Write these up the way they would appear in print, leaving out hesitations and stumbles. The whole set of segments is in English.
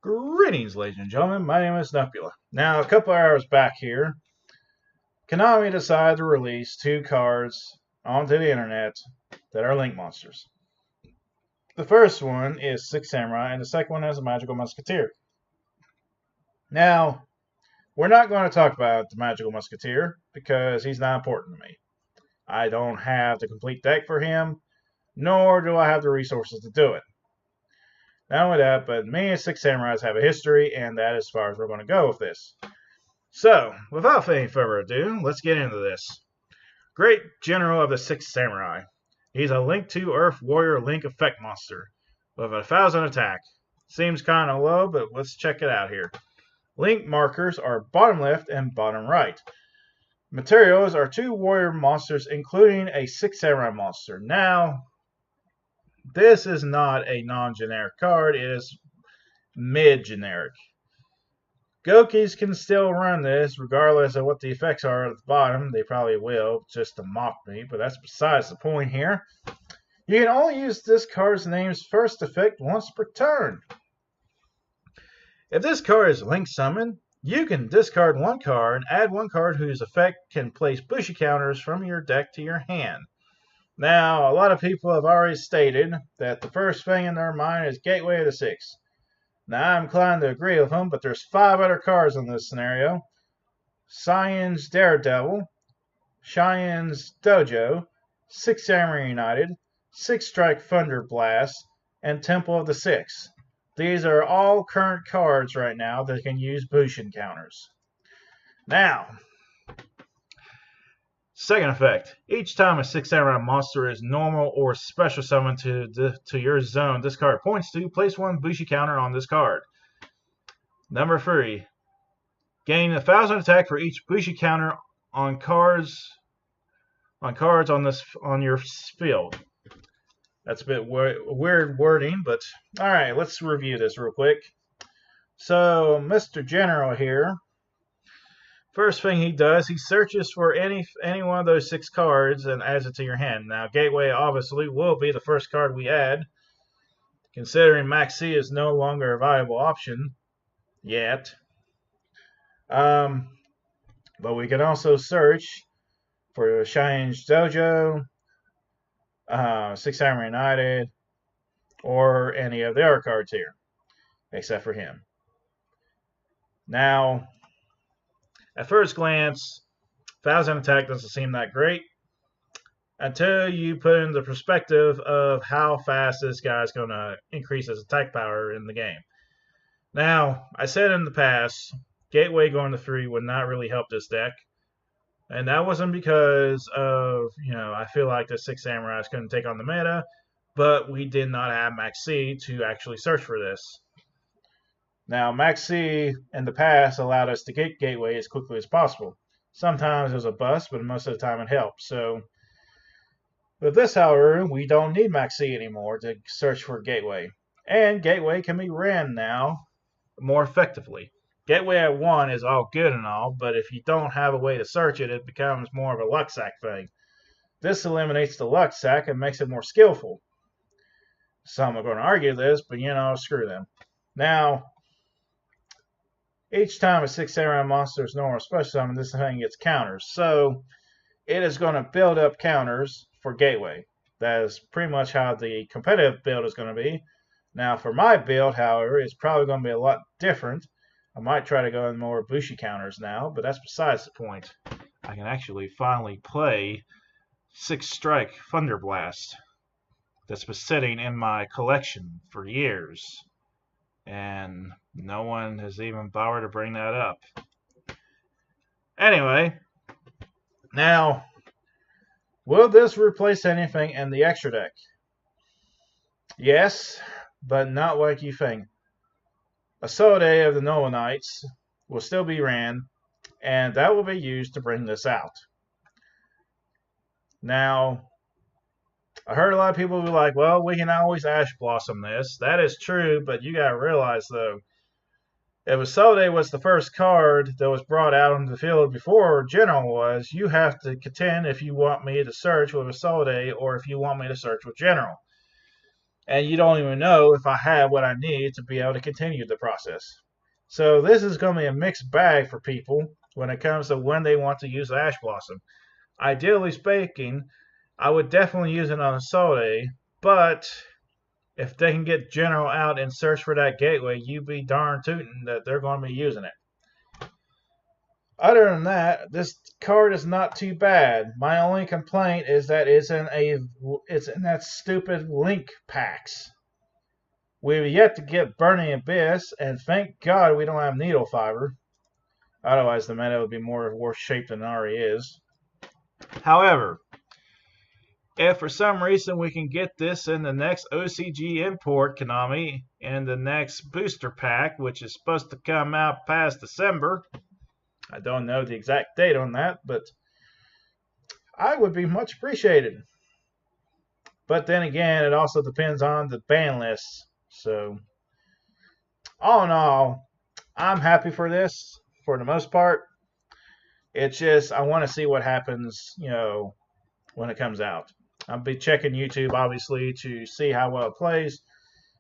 Greetings, ladies and gentlemen. My name is Nupehadda. Now, a couple hours back here, Konami decided to release two cards onto the internet that are Link monsters. The first one is Six Samurai, and the second one is a Magical Musketeer. Now, we're not going to talk about the Magical Musketeer because he's not important to me. I don't have the complete deck for him, nor do I have the resources to do it. Not only that, but me and Six Samurais have a history, and that is as far as we're going to go with this. So, without any further ado, let's get into this. Great General of the Six Samurai. He's a Link to Earth Warrior Link effect monster with 1,000 attack. Seems kind of low, but let's check it out here. Link markers are bottom left and bottom right. Materials are 2 warrior monsters, including a Six Samurai monster. Now, this is not a non-generic card. It is mid-generic. Gokis can still run this regardless of what the effects are at the bottom. They probably will, just to mock me, but that's besides the point here. You can only use this card's name's first effect once per turn. If this card is Link Summon, you can discard one card and add one card whose effect can place Bushido Counters from your deck to your hand. Now, a lot of people have already stated that the first thing in their mind is Gateway of the Six. Now, I'm inclined to agree with them, but there's 5 other cards in this scenario. Cyan's Daredevil, Cheyenne's Dojo, Six Samurai United, Six Strike Thunder Blast, and Temple of the Six. These are all current cards right now that can use Bushido Counters. Now, second effect. Each time a Six Samurai monster is normal or special summoned to your zone this card points to, place one Bushido Counter on this card. Number 3. Gain 1,000 attack for each Bushido Counter on cards on your field. That's a bit weird wording, but alright, let's review this real quick. So, Mr. General here, first thing he does, he searches for any one of those 6 cards and adds it to your hand. Now, Gateway obviously will be the first card we add, considering Max C is no longer a viable option yet. But we can also search for Cheyenne's Dojo, Six Samurai United, or any of the other cards here, except for him. Now, at first glance, 1,000 attack doesn't seem that great until you put in the perspective of how fast this guy's going to increase his attack power in the game. Now, I said in the past, Gateway going to 3 would not really help this deck. And that wasn't because of, I feel like the Six Samurais couldn't take on the meta, but we did not have Max C to actually search for this. Now, Max C in the past allowed us to get Gateway as quickly as possible. Sometimes it was a bust, but most of the time it helped. So, with this, however, we don't need Max C anymore to search for Gateway. And Gateway can be ran now more effectively. Gateway at 1 is all good and all, but if you don't have a way to search it, it becomes more of a luck sack thing. This eliminates the luck sack and makes it more skillful. Some are going to argue this, but screw them. Now, each time a Six Samurai monster is normal special summon, this thing gets counters. So, it is going to build up counters for Gateway. That is pretty much how the competitive build is going to be. Now, for my build, however, it's probably going to be a lot different. I might try to go in more Bushido Counters now, but that's besides the point. I can actually finally play Six Strike Thunder Blast. That's been sitting in my collection for years. And no one has even bothered to bring that up. Anyway, now, will this replace anything in the extra deck? Yes, but not like you think. A Solde of the Noble Knights will still be ran, and that will be used to bring this out. Now, I heard a lot of people be like, well, we can always Ash Blossom this. That is true, but you got to realize, though, if a Solde was the first card that was brought out onto the field before General was, you have to contend if you want me to search with a Solde or if you want me to search with General. and you don't even know if I have what I need to be able to continue the process. So this is going to be a mixed bag for people when it comes to when they want to use the Ash Blossom. Ideally speaking, I would definitely use it on a Solde, but if they can get General out and search for that gateway, you be darn tootin' that they're going to be using it. Other than that, this card is not too bad. My only complaint is that it's in that stupid link packs. We've yet to get Burning Abyss, and thank God we don't have Needle Fiber. Otherwise, the meta would be more worse shape than it already is. However, if for some reason we can get this in the next OCG import, Konami, in the next booster pack, which is supposed to come out past December, I don't know the exact date on that, but I would be much appreciated. But then again, it also depends on the ban list. So, all in all, I'm happy for this for the most part. It's just I want to see what happens, when it comes out. I'll be checking YouTube, obviously, to see how well it plays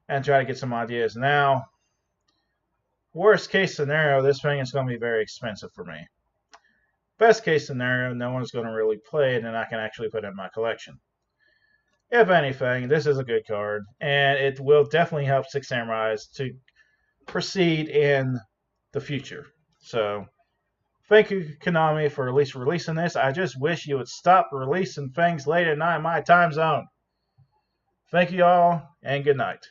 and try to get some ideas. Now, worst case scenario, this thing is going to be very expensive for me. Best case scenario, no one's going to really play it and I can actually put it in my collection. If anything, this is a good card, and it will definitely help Six Samurais to proceed in the future. So, thank you, Konami, for at least releasing this. I just wish you would stop releasing things late at night in my time zone. Thank you all, and good night.